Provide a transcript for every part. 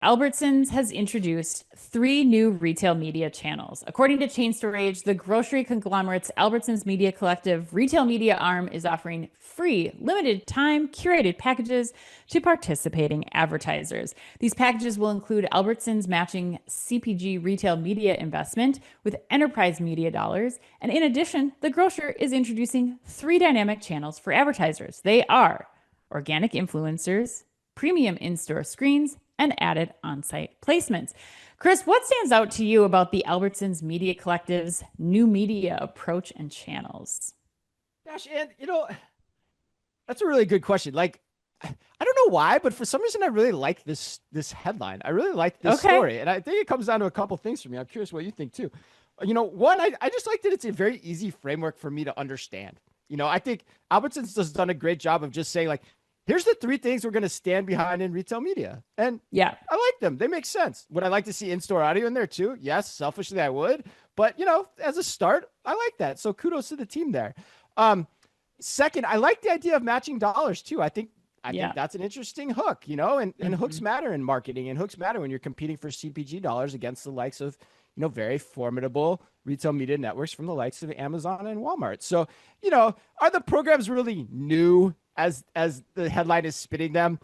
Albertsons has introduced three new retail media channels. According to Chain Store Age, the grocery conglomerate's Albertsons Media Collective retail media arm is offering free, limited time, curated packages to participating advertisers. These packages will include Albertsons matching CPG retail media investment with enterprise media dollars. And in addition, the grocer is introducing three dynamic channels for advertisers. They are organic influencers, premium in-store screens, and added on-site placements. Chris, what stands out to you about the Albertsons Media Collective's new media approach and channels? Gosh, and that's a really good question. Like, I don't know why, but for some reason, I really like this headline. I really like this Okay. story, and I think it comes down to a couple things for me. I'm curious what you think too. One, I just like that it's a very easy framework for me to understand. I think Albertsons has done a great job of just saying like, here's the three things we're going to stand behind in retail media, and Yeah. I like them. They make sense. Would I like to see in-store audio in there too? Yes, selfishly I would, but as a start, I like that. So kudos to the team there. Um, Second, I like the idea of matching dollars too. I think Yeah. that's an interesting hook, and hooks Mhm. matter in marketing, and hooks matter when you're competing for CPG dollars against the likes of, very formidable retail media networks from the likes of Amazon and Walmart. So, are the programs really new as the headline is spinning them?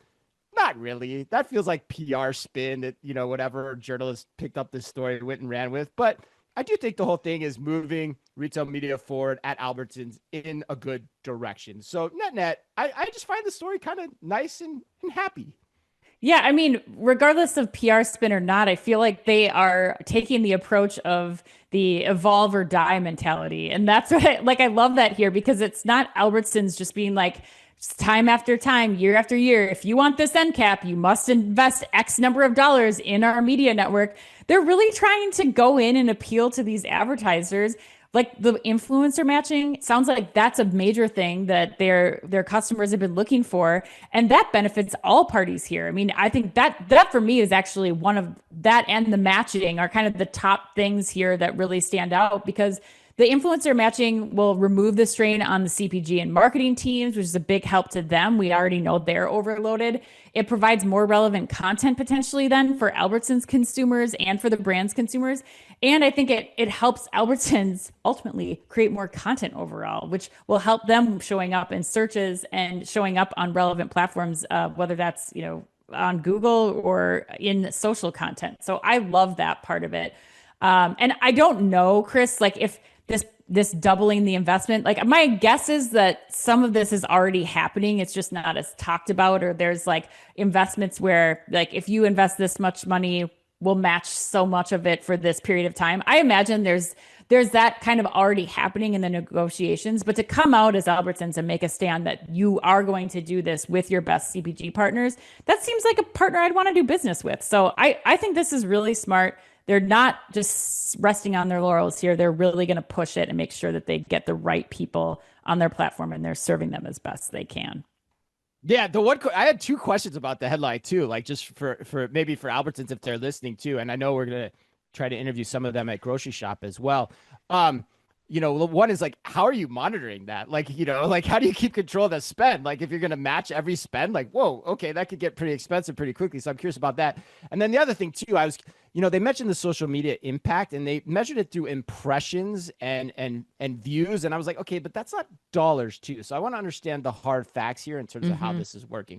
Not really. That feels like PR spin that, whatever journalist picked up this story and went and ran with. But I do think the whole thing is moving retail media forward at Albertsons in a good direction. So net, I just find the story kind of nice and happy. Yeah, I mean, regardless of PR spin or not, I feel like they are taking the approach of the evolve or die mentality. And that's what I love that here because it's not Albertsons just being like time after time, year after year, if you want this end cap, you must invest X number of dollars in our media network. They're really trying to go in and appeal to these advertisers like the influencer matching sounds like that's a major thing that their customers have been looking for and that benefits all parties here. I mean, I think that for me is actually one of that and the matching are kind of the top things here that really stand out because the influencer matching will remove the strain on the CPG and marketing teams, which is a big help to them. We already know they're overloaded. It provides more relevant content potentially then for Albertsons consumers and for the brand's consumers. And I think it helps Albertsons ultimately create more content overall, which will help them showing up in searches and showing up on relevant platforms, whether that's, on Google or in social content. So I love that part of it. And I don't know, Chris, like if this doubling the investment, like my guess is that some of this is already happening. It's just not as talked about, or there's like investments where like if you invest this much money, we'll match so much of it for this period of time. I imagine there's that kind of already happening in the negotiations, but to come out as Albertsons and make a stand that you are going to do this with your best CPG partners, that seems like a partner I'd want to do business with. So I think this is really smart. They're not just resting on their laurels here. They're really going to push it and make sure that they get the right people on their platform and they're serving them as best they can. Yeah, I had two questions about the headline too, like just for maybe for Albertsons if they're listening too, and I know we're gonna try to interview some of them at grocery shop as well. Um, one is like, how are you monitoring that? Like, like how do you keep control of the spend? Like, if you're gonna match every spend, like, whoa, okay, that could get pretty expensive pretty quickly. So I'm curious about that. And then the other thing too, they mentioned the social media impact and they measured it through impressions and views, and I was like, okay, but that's not dollars too. So I want to understand the hard facts here in terms of how Mm-hmm. this is working.